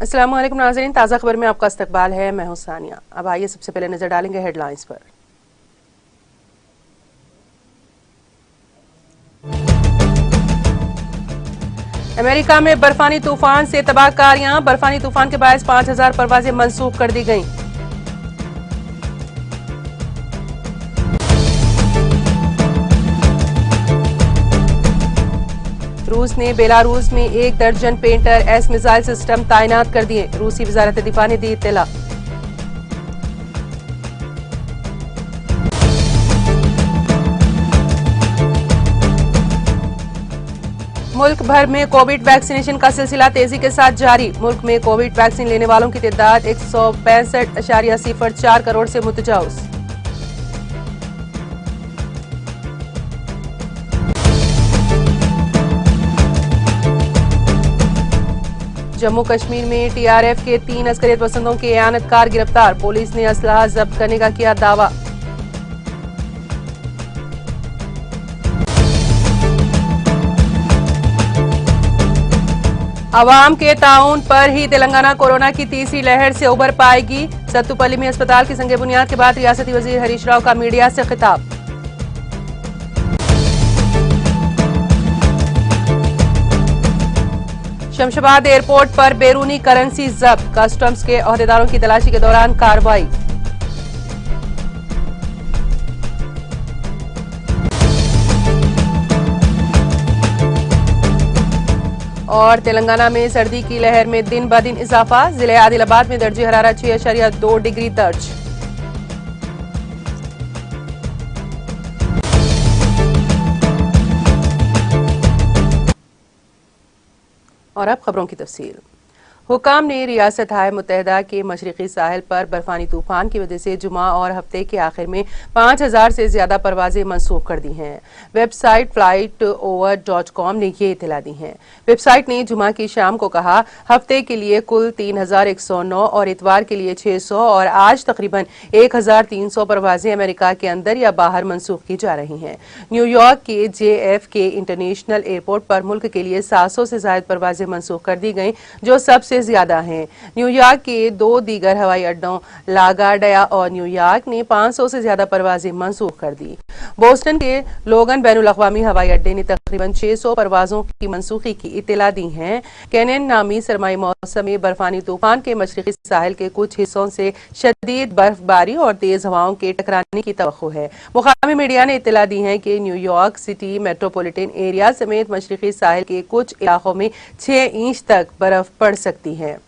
अस्सलाम वालेकुम नाज़रीन, ताज़ा खबर में आपका इस्तकबाल है। मैं हूं सानिया। अब आइए सबसे पहले नजर डालेंगे हेडलाइंस पर। अमेरिका में बर्फानी तूफान से तबाहकारियां। बर्फानी तूफान के बायस 5000 परवाजें मंसूख कर दी गईं। रूस ने बेलारूस में 1 दर्जन पेंटर एस मिसाइल सिस्टम तैनात कर दिए। रूसी वजारत दिफा ने दी इत्तला। मुल्क भर में कोविड वैक्सीनेशन का सिलसिला तेजी के साथ जारी। मुल्क में कोविड वैक्सीन लेने वालों की तादाद 165.04 करोड़ से मुतजावज। जम्मू कश्मीर में टीआरएफ के 3 अस्करियत पसंदों के एयानतकार गिरफ्तार। पुलिस ने असलहा जब्त करने का किया दावा। अवाम के ताउन पर ही तेलंगाना कोरोना की तीसरी लहर से उबर पाएगी। सत्तुपल्ली में अस्पताल की संग बुनियाद के बाद रियासती वजीर हरीश राव का मीडिया से खिताब। शमशाबाद एयरपोर्ट पर बैरूनी करेंसी जब्त। कस्टम्स के ओहदेदारों की तलाशी के दौरान कार्रवाई। और तेलंगाना में सर्दी की लहर में दिन ब दिन इजाफा। जिले आदिलाबाद में दर्जे हरारत 6.2 डिग्री दर्ज। और अब खबरों की तफसील। हुकाम ने रियासत हाय मुत्तहदा के मशरकी साहिल पर बर्फानी तूफान की वजह से जुमा और हफ्ते के आखिर में 5000 से ज्यादा परवाजें मनसूख कर दी हैं। वेबसाइट flightOver.com ने ये इतला दी है। वेबसाइट ने जुमा की शाम को कहा हफ्ते के लिए कुल 3109 और इतवार के लिए 600 और आज तकरीबन 1300 परवाजें अमेरिका के अंदर या बाहर मनसूख की जा रही हैं। न्यूयॉर्क के JFK इंटरनेशनल एयरपोर्ट पर मुल्क के लिए 700 से ज्यादा परवाजें मनसूख कर दी गई, जो सबसे ज्यादा हैं। न्यूयॉर्क के 2 दीगर हवाई अड्डों लागार्डिया और न्यूयॉर्क ने 500 से ज्यादा परवाजें मनसूख कर दी। बोस्टन के लोगन बैनुल अक़वामी हवाई अड्डे ने तकरीबन 600 परवाजों की मनसूखी की इत्तला दी है। कैनन नामी सरमाई मौसमी बर्फानी तूफान के मशरकी साहिल के कुछ हिस्सों से शदीद बर्फबारी और तेज हवाओं के टकराने की तवक्को है। मुकामी मीडिया ने इत्तला दी है कि न्यूयॉर्क सिटी मेट्रोपॉलिटन एरिया समेत मशरकी साहिल के कुछ इलाकों में 6 इंच तक बर्फ पड़ सकती है।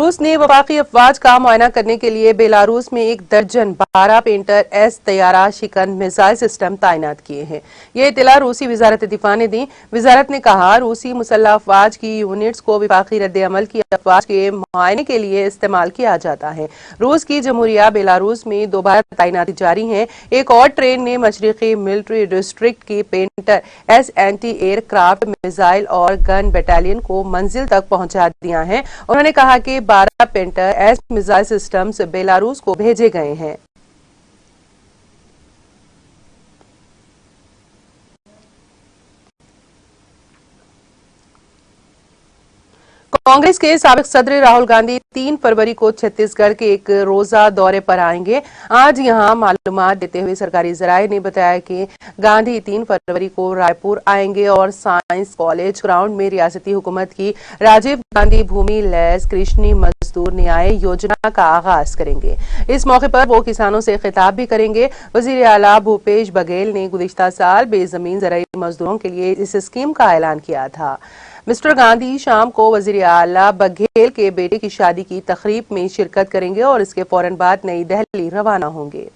रूस ने वफाकी अफवाज का मुआयना करने के लिए बेलारूस में 1 दर्जन 12 पेंटर एस तैयारा शिकन मिसाइल सिस्टम तैनात किए हैं। ये इत्तला रूसी वजारत दिफा ने दी। वजारत ने कहा रूसी मुसल्लह अफवाज की यूनिट्स को वफाकी रद्द-ए-अमल की अफवाज के मुआयने के लिए इस्तेमाल किया जाता है। रूस की जमहूरिया बेलारूस में दोबारा तैनाती जारी है। एक और ट्रेन ने मशरकी मिलिट्री डिस्ट्रिक्ट की painter S anti aircraft missile और गन बटालियन को मंजिल तक पहुंचा दिया है। उन्होंने कहा कि 12 painter S missile systems Belarus को भेजे गए हैं। कांग्रेस के साबिक सदर राहुल गांधी 3 फरवरी को छत्तीसगढ़ के एक रोजा दौरे पर आएंगे। आज यहां मालूमात देते हुए सरकारी जराये ने बताया कि गांधी 3 फरवरी को रायपुर आएंगे और साइंस कॉलेज ग्राउंड में रियासती हुकूमत की राजीव गांधी भूमि लैस कृषि मजदूर न्याय योजना का आगाज करेंगे। इस मौके पर वो किसानों से खिताब भी करेंगे। वजीर आला भूपेश बघेल ने गुज़िश्ता साल बेजमीन ज़राई मजदूरों के लिए इस स्कीम का ऐलान किया था। मिस्टर गांधी शाम को वजीर आला बघेल के बेटे की शादी की तकरीब में शिरकत करेंगे और इसके फौरन बाद नई दिल्ली रवाना होंगे।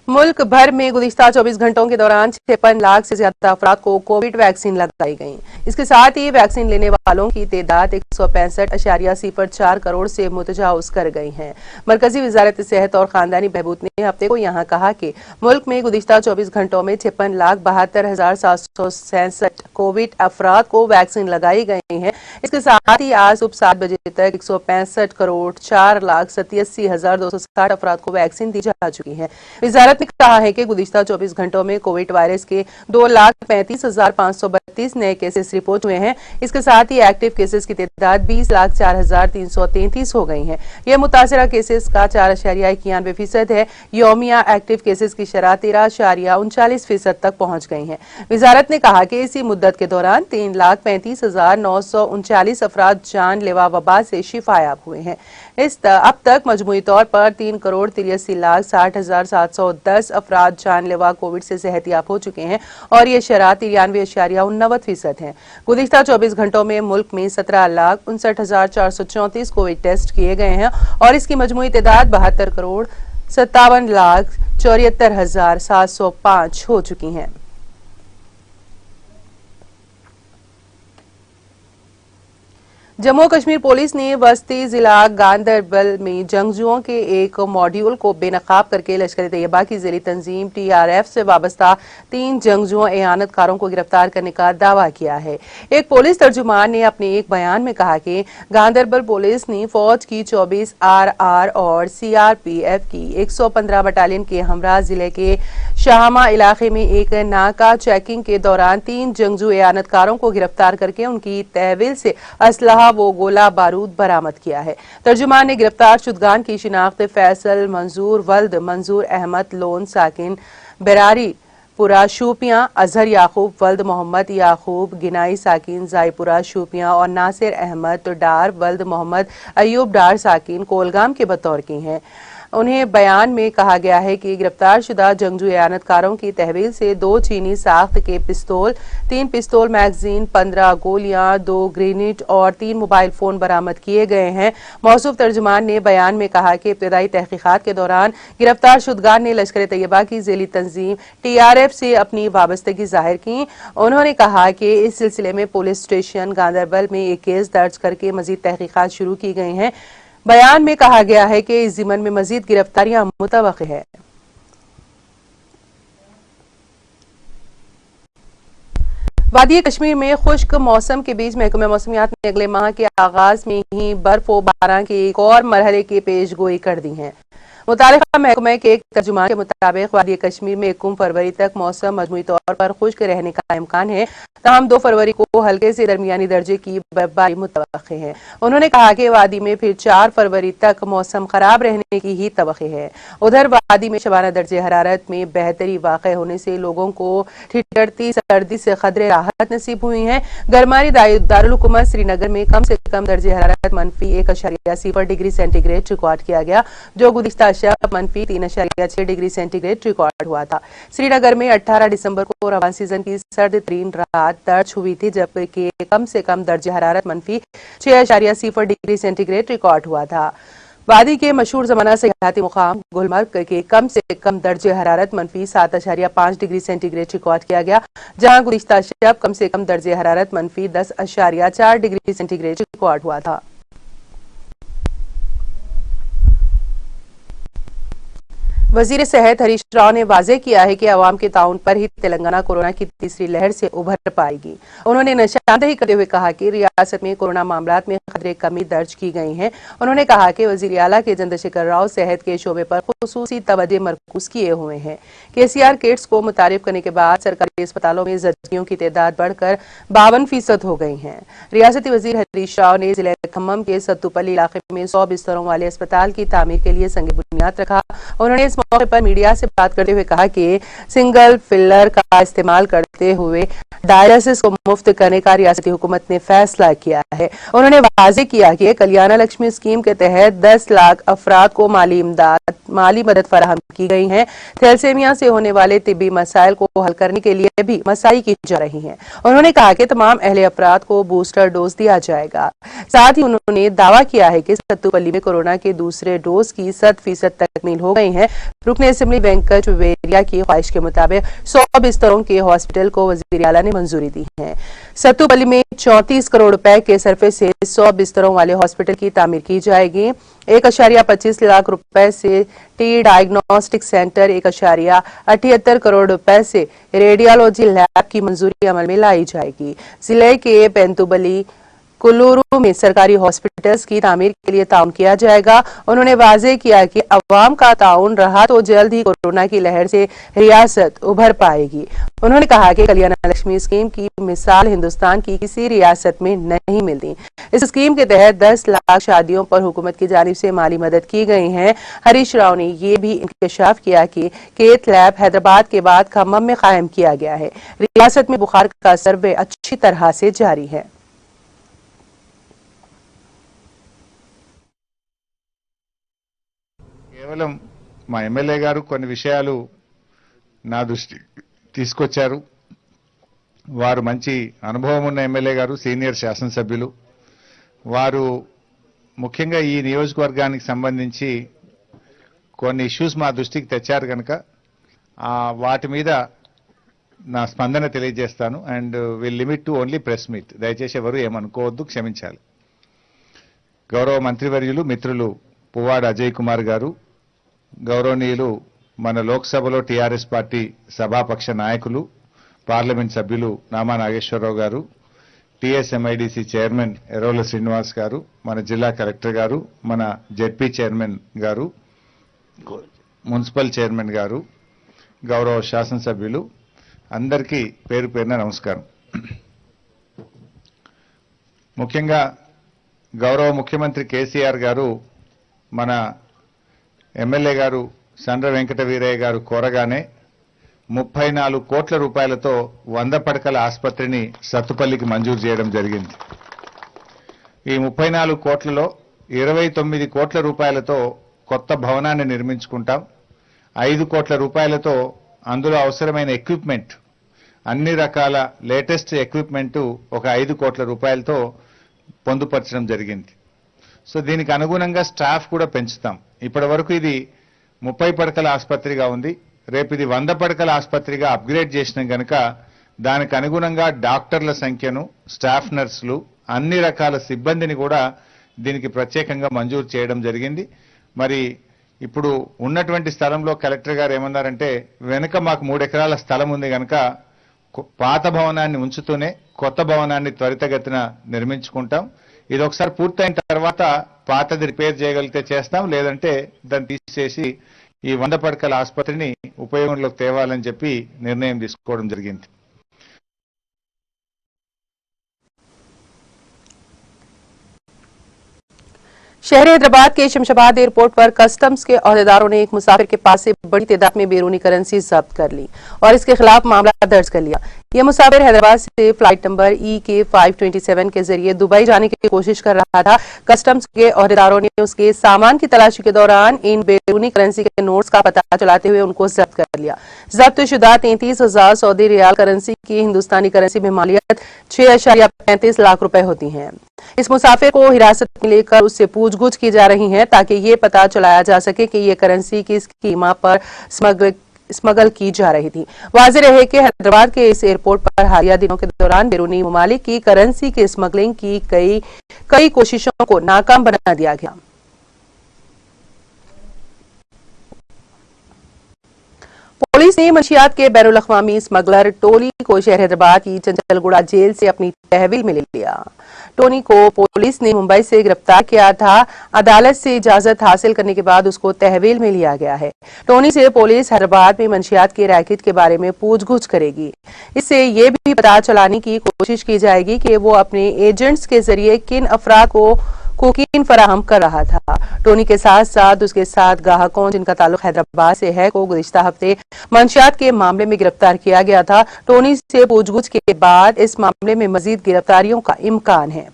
मुल्क भर में गुज़िश्ता 24 घंटों के दौरान 56 लाख से ज्यादा अफराद को कोविड वैक्सीन लगाई गई। इसके साथ ही वैक्सीन लेने वालों की तादाद 165.04 करोड़ से मुतजावज कर गई है। मरकजी वजारत सेहत और खानदानी बहबूद ने हफ्ते को यहाँ कहा कि मुल्क में गुज़िश्ता 24 घंटों में 56,72,767 कोविड अफराद को वैक्सीन लगाई गई है। इसके साथ ही आज सुबह 7 बजे तक 165 करोड़ 4,87,260 अफराद को वैक्सीन दी जा चुकी है। वजारत ने कहा है कि गुज़िश्ता 24 घंटों में कोविड वायरस के 2,35,532 नए केसेस रिपोर्ट हुए हैं। इसके साथ ही एक्टिव केसेस की तादाद 20,04,333 हो गई है। यह मुतासरा केसेस का 4.91% है। यौमिया एक्टिव केसेस की शरह 13.39% तक पहुंच गई है। वजारत ने कहा कि इसी मुद्दत के दौरान 3,35,939 अफराद जानलेवा वबा से शिफायाब हुए हैं। अब तक मजमूई तौर पर 3,83,60,710 अफराद जानलेवा कोविड से सेहतियाब हो चुके हैं और ये शरह 93.89% है। गुज़िश्ता 24 घंटों में मुल्क में 17,59,434 कोविड टेस्ट किए गए हैं और इसकी मजमूई तादाद 72,57,74,705 हो चुकी है। जम्मू कश्मीर पुलिस ने वस्ती जिला गांदरबल में जंगजुओं के एक मॉड्यूल को बेनकाब करके लश्कर तैयबा की ज़ेली तंजीम TRF से वाबस्ता 3 जंगजुओं एहानतकारों को गिरफ्तार करने का दावा किया है। एक पुलिस तर्जुमान ने अपने एक बयान में कहा कि गांदरबल पुलिस ने फौज की 24 RR और CRPF की 115 बटालियन के हमरा जिले के शाहमा इलाके में एक नाका चेकिंग के दौरान 3 जंगजू एहानतकारों को गिरफ्तार करके उनकी तहवील से असलहा वो गोला बारूद बरामद किया है। तर्जुमान ने गिरफ्तार शुदगान की शिनाख्त फैसल मंजूर वल्द मंजूर अहमद लोन साकिन बेरारी पुरा शूपियां, अजहर याकूब वल्द मोहम्मद याकूब गिनाई साकिन जायपुरा शूपियां और नासिर अहमद डार वल्द मोहम्मद अयूब डार साकिन कोलगाम के बतौर की हैं। उन्हें बयान में कहा गया है कि गिरफ्तार शुदा जंगजू एहानतकारों की तहवील से 2 चीनी साख्त के पिस्तौल, 3 पिस्तौल मैगजीन, 15 गोलियां, 2 ग्रेनेड और 3 मोबाइल फोन बरामद किए गए हैं। मौसूफ तर्जुमान ने बयान में कहा कि इब्तदाई तहकीकात के दौरान गिरफ्तार शुदगान ने लश्कर तैयबा की ज़ेली तंजीम TRF से अपनी वाबस्तगी जाहिर की। उन्होंने कहा कि इस सिलसिले में पुलिस स्टेशन गांदरबल में एक केस दर्ज करके मजीद तहकीकात शुरू की गई हैं। बयान में कहा गया है कि इस जिमन में मजीद गिरफ्तारियां मुतवक्किल है। वादी कश्मीर में खुश्क मौसम के बीच महकमा मौसमियात ने अगले माह के आगाज में ही बर्फ व बारिश के एक और मरहले की पेशगोई कर दी है। मुतालिका महकमे के एक तर्जुमान के मुताबिक वादी कश्मीर में 1 फरवरी तक मौसम मजमूई तौर पर खुश्क रहने का इम्कान है। तमाम 2 फरवरी को हल्के से दरमियानी दर्जे की बर्फबारी मुतवक्किल है। उन्होंने कहा कि वादी में फिर 4 फरवरी तक मौसम खराब रहने की ही तवक्को है। उधर वादी में शबाना दर्जे हरारत में बेहतरी वाक़ होने से लोगों को ठिठुरती सर्दी से खदरे राहत नसीब हुई है। गरमारी दारुल हुकूमत श्रीनगर में कम से कम दर्जे हरारत -1.0 डिग्री सेंटीग्रेड रिकॉर्ड किया गया, जो गुज़िश्ता शब -3.6 डिग्री सेंटीग्रेड रिकॉर्ड हुआ था। श्रीनगर में 18 दिसंबर को रवान सीजन की सर्द तरीन रात दर्ज हुई थी, जबकि कम से कम दर्जे हरारत -6.0 डिग्री सेंटीग्रेड रिकॉर्ड हुआ था। वादी के मशहूर जमाना सयाहती मुकाम गुलमर्ग के कम से कम दर्जे हरारत -7.5 डिग्री सेंटीग्रेड रिकॉर्ड किया गया, जहां गुज़िश्ता शब कम से कम दर्जे हरारत -10.4 डिग्री सेंटीग्रेड रिकॉर्ड हुआ था। वजीर सेहत हरीश राव ने वाजे किया है कि अवाम के ताउन पर ही तेलंगाना कोरोना की तीसरी लहर से उभर पाएगी। उन्होंने निशानदेही करते हुए कहा कि रियासत में कोरोना मामलात में खतरे कमी दर्ज की गई है। उन्होंने कहा कि वजीर आला के चंद्रशेखर राव सेहत के शोबे पर खुसूसी तवज्जो मरकूज किए हुए हैं। KCR किट्स को मुतारिफ करने के बाद सरकारी अस्पतालों में जख्मियों की तादाद बढ़कर 52% हो गई है। रियासती वजीर हरीश राव ने जिले खम्मम के सत्तुपल्ली इलाके में 100 बिस्तरों वाले अस्पताल की तामीर के लिए संग बुनियाद रखा। उन्होंने इस मौके पर मीडिया से बात करते हुए कहा कि सिंगल फिलर का इस्तेमाल करते हुए डायलिसिस को मुफ्त करने का रियासती हुकूमत ने फैसला किया है। उन्होंने वाज़ेह किया कि कल्याण लक्ष्मी स्कीम के तहत 10 लाख अफराद को माली मदद फराहम की गई है। थैलेसीमिया से होने वाले तिब्बी मसाइल को हल करने के लिए भी मसाई की जा रही हैं। उन्होंने कहा कि तमाम अहले अफराद को बूस्टर डोज दिया जाएगा। साथ ही उन्होंने दावा किया है कि सत्तुपल्ली में कोरोना के दूसरे डोज की 100% तकमील शामिल हो गई हैं। रुकन असेंबली वेंकट वेरिया की ख्वाहिश के मुताबिक 100 बिस्तरों के हॉस्पिटल को वजीर आला ने मंजूरी दी है। सत्तूपल्ली में 34 करोड़ रुपए के सरफे से 100 बिस्तरों वाले हॉस्पिटल की तामीर की जाएगी। 1.25 लाख रुपए से टी डायग्नोस्टिक सेंटर, 1.78 करोड़ रुपए से रेडियोलॉजी लैब की मंजूरी अमल में लाई जाएगी। जिले के पेंतुबली कुल्लूरू में सरकारी हॉस्पिटल्स की तामीर के लिए ताउन किया जाएगा। उन्होंने वाजे किया कि अवाम का ताउन रहा तो जल्द ही कोरोना की लहर से रियासत उभर पाएगी। उन्होंने कहा कि कल्याण लक्ष्मी स्कीम की मिसाल हिंदुस्तान की किसी रियासत में नहीं मिलती। इस स्कीम के तहत 10 लाख शादियों पर हुकूमत की जानिब से माली मदद की गई है। हरीश राव ने ये भी इंकशाफ किया कि केथ लैब हैदराबाद के बाद खम्मम में कायम किया गया है। रियासत में बुखार का सर्वे अच्छी तरह से जारी है। కేవలం మా ఎమ్మెల్యే గారు కొన్ని విషయాలు నా దృష్టికి తీసుకొచ్చారు. వారు మంచి అనుభవం ఉన్న ఎమ్మెల్యే గారు, సీనియర్ శాసనసభ్యులు. వారు ముఖ్యంగా ఈ నియోజకవర్గానికి సంబంధించి కొన్ని ఇష్యూస్ మా దృష్టికి తెచ్చారు కనుక వాటి మీద నా స్పందన తెలియజేస్తాను. And will limit to only press meet. దయచేసి ఎవరు ఏమనుకోవద్దు, క్షమించాలి. గౌరవ మంత్రివర్యులు మిత్రులు పువ్వాడ అజయ్ కుమార్ గారు, గౌరవనీయులు మన లోక్సభలో టీఆర్ఎస్ పార్టీ సభాపక్ష నాయకులు, పార్లమెంట్ సభ్యులు నామా నాగేశ్వరరావు గారు, టీఎస్ఎంఐడిసి చైర్మన్ ఎర్రోల శ్రీనివాస్ గారు, మన జిల్లా కలెక్టర్ గారు, మన జెడ్పీ చైర్మన్ గారు, మున్సిపల్ చైర్మన్ గారు, గౌరవ శాసనసభ్యులు అందరికీ పేరు పేరున నమస్కారం. ముఖ్యంగా గౌరవ ముఖ్యమంత్రి కేసీఆర్ గారు మన ఎమ్మెల్యే గారు సండ్ర వెంకట వీరయ్య గారు కోరగానే 34 కోట్ల రూపాయలతో 100 పడకల ఆసుపత్రిని సత్తుపల్లికి మంజూరు చేయడం జరిగింది. ఈ 34 కోట్లలో 29 కోట్ల రూపాయలతో కొత్త భవనాన్ని నిర్మించుకుంటాం. 5 కోట్ల రూపాయలతో అందులో అవసరమైన ఎక్విప్మెంట్, అన్ని రకాల లేటెస్ట్ ఎక్విప్మెంట్ ఒక 5 కోట్ల రూపాయలతో పొందుపరచడం జరిగింది. సో దీనికి అనుగుణంగా స్టాఫ్ కూడా పెంచుతాం. ఇప్పటి వరకు ఇది 30 పడకల ఆసుపత్రిగా ఉంది. రేపు ఇది 100 పడకల ఆసుపత్రిగా అప్గ్రేడ్ చేసినాం కనుక దానికి అనుగుణంగా డాక్టర్ల సంఖ్యను, స్టాఫ్ నర్సులు, అన్ని రకాల సిబ్బందిని కూడా దీనికి ప్రత్యేకంగా మంజూరు చేయడం జరిగింది. మరి ఇప్పుడు ఉన్నటువంటి స్థలంలో కలెక్టర్ గారు ఏమన్నారంటే, వెనుక మాకు 3 ఎకరాల స్థలం ఉంది కనుక పాత భవనాన్ని ఉంచుతూనే కొత్త భవనాన్ని త్వరితగతిన నిర్మించుకుంటాం. ఇది ఒకసారి పూర్తయిన తర్వాత పాతది రిపేర్ చేయగలిగితే చేస్తాం, లేదంటే దాన్ని తీసేసి ఈ 100 పడకల ఆసుపత్రిని ఉపయోగంలోకి తేవాలని చెప్పి నిర్ణయం తీసుకోవడం జరిగింది. शहर हैदराबाद के शमशाबाद एयरपोर्ट पर कस्टम्स के अहदेदारों ने एक मुसाफिर के पास से बड़ी तादाद में बैरूनी करेंसी जब्त कर ली और इसके खिलाफ मामला दर्ज कर लिया। यह मुसाफिर हैदराबाद से फ्लाइट नंबर EK527 के जरिए दुबई जाने की कोशिश कर रहा था। कस्टम्स के अहदेदारों ने उसके सामान की तलाशी के दौरान इन बैरूनी करेंसी के नोट्स का पता चलाते हुए उनको जब्त कर लिया। जब्त शुदा 33,000 सऊदी रियाल करेंसी की हिंदुस्तानी करेंसी में मालियत 6.35 लाख रुपए होती है। इस मुसाफिर को हिरासत में लेकर उससे पूछगछ की जा रही है ताकि ये पता चलाया जा सके कि ये करेंसी किस कीमत पर स्मगल की जा रही थी। वाज़ेह रहे कि हैदराबाद के इस एयरपोर्ट पर हालिया दिनों के दौरान बैरूनी ममालिक की करेंसी की स्मगलिंग की कई कोशिशों को नाकाम बना दिया गया। पुलिस ने मंशियात के बैनुल अक़वामी स्मगलर टोनी को शहर हैदराबाद की चंचलगुड़ा जेल से अपनी तहवील में ले लिया। टोनी को पुलिस ने मुंबई से गिरफ्तार किया था। अदालत से इजाजत हासिल करने के बाद उसको तहवील में लिया गया है। टोनी से पुलिस हैदराबाद में मंशियात के रैकेट के बारे में पूछगछ करेगी। इससे ये भी पता चलाने की कोशिश की जाएगी कि वो अपने एजेंट्स के जरिए किन अफराद को कोकीन फराहम कर रहा था। टोनी के साथ साथ उसके साथ ग्राहकों जिनका ताल्लुक हैदराबाद से है को गुज़िश्ता हफ्ते मंशियात के मामले में गिरफ्तार किया गया था। टोनी से पूछगछ के बाद इस मामले में मजीद गिरफ्तारियों का इम्कान है।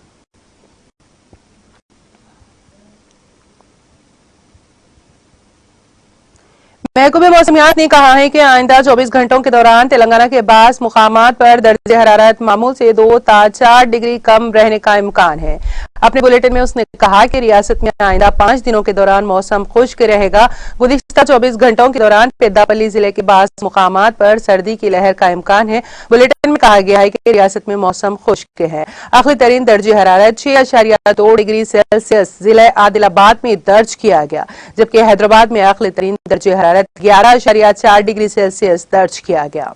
महकमे मौसमियात ने कहा है कि आइंदा 24 घंटों के दौरान तेलंगाना के बास मुकामात पर दर्जे हरारत मामूल से 2 से 4 डिग्री कम रहने का इम्कान है। अपने बुलेटिन में उसने कहा कि रियासत में आइंदा 5 दिनों के दौरान मौसम खुश्क रहेगा। गुज़िश्ता 24 घंटों के दौरान पेद्दापल्ली जिले के बास मुकामात पर सर्दी की लहर का इम्कान है। बुलेटिन में कहा गया है कि रियासत में मौसम खुश्क है। आखिरी तरीन दर्जे हरारत 6.2 डिग्री सेल्सियस जिले आदिलाबाद में दर्ज किया गया, जबकि हैदराबाद में आखिरी तरीन दर्जे हरारत 11.4 डिग्री सेल्सियस दर्ज किया गया।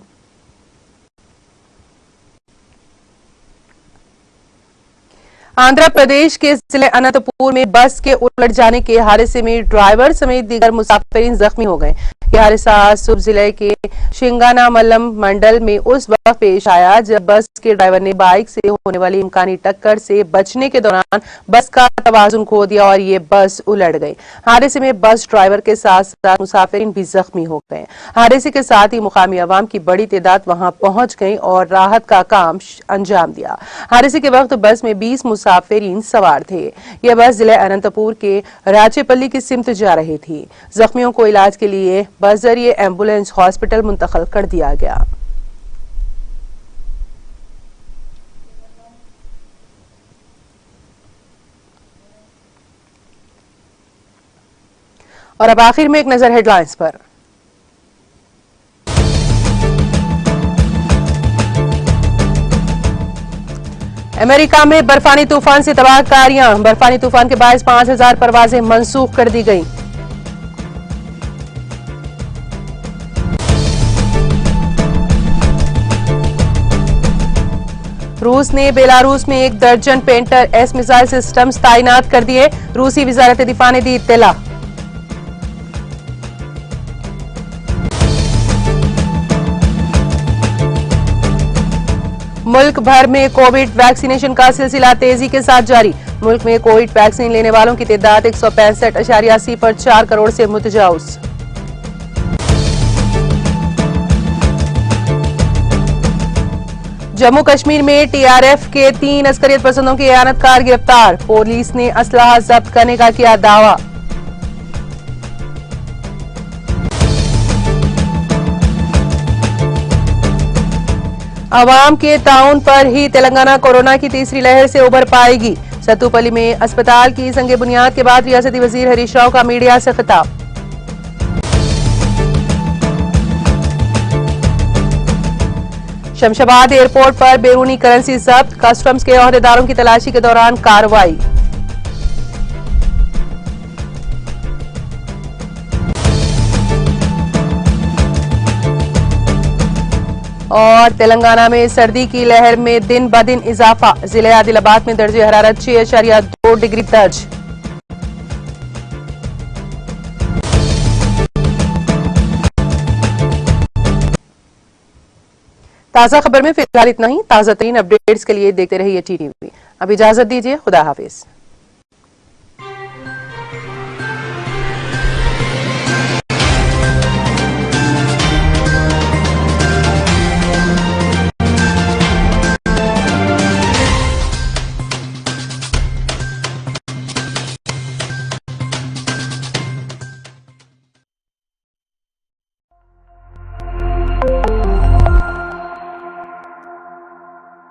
आंध्र प्रदेश के जिले अनंतपुर में बस के उलट जाने के हादसे में ड्राइवर समेत दीगर मुसाफिरीन जख्मी हो गए। यह हादसा आज सुबह जिले के शिंगानामल्लम मंडल में उस वक्त पेश आया जब बस के ड्राइवर ने बाइक से होने वाली इम्कानी टक्कर से बचने के दौरान बस का तवाजुन खो दिया और ये बस उलट गई। हादसे में बस ड्राइवर के साथ साथ मुसाफिरीन भी जख्मी हो गए। हादसे के साथ ही मुकामी अवाम की बड़ी तादाद वहां पहुंच गई और राहत का काम अंजाम दिया। हादसे के वक्त बस में 20 मुसाफिरीन सवार थे। यह बस जिले अनंतपुर के राचेपल्ली की सिमत जा रही थी। जख्मियों को इलाज के लिए बस जरिए एम्बुलेंस हॉस्पिटल मुंतकिल कर दिया गया। और अब आखिर में एक नजर हेडलाइंस पर। अमेरिका में बर्फानी तूफान से तबाहकारियां। बर्फानी तूफान के बायस 5000 परवाजें मंसूख कर दी गईं। रूस ने बेलारूस में 1 दर्जन पेंटर एस मिसाइल सिस्टम्स तैनात कर दिए। रूसी वजारत दिफा ने दी इत्तला। मुल्क भर में कोविड वैक्सीनेशन का सिलसिला तेजी के साथ जारी। मुल्क में कोविड वैक्सीन लेने वालों की तादाद 165.80 पर 4 करोड़ से मुतजाउज। जम्मू कश्मीर में टीआरएफ के 3 अस्करियत पसंदों के इयानतकार गिरफ्तार। पुलिस ने असलहा जब्त करने का किया दावा। अवाम के ताउन पर ही तेलंगाना कोरोना की तीसरी लहर से उबर पाएगी। सत्तूपल्ली में अस्पताल की संगे बुनियाद के बाद रियासती वजीर हरीश राव का मीडिया से खिताब। शमशाबाद एयरपोर्ट पर बैरूनी करेंसी जब्त। कस्टम्स के ओहदेदारों की तलाशी के दौरान कार्रवाई। और तेलंगाना में सर्दी की लहर में दिन ब दिन इजाफा। जिले आदिलाबाद में दर्जे हरारत 6.2 डिग्री दर्ज। ताजा खबर में फिलहाल इतना ही। ताजा तरीन अपडेट्स के लिए देखते रहिए टीवी। अब इजाजत दीजिए, खुदा हाफिज।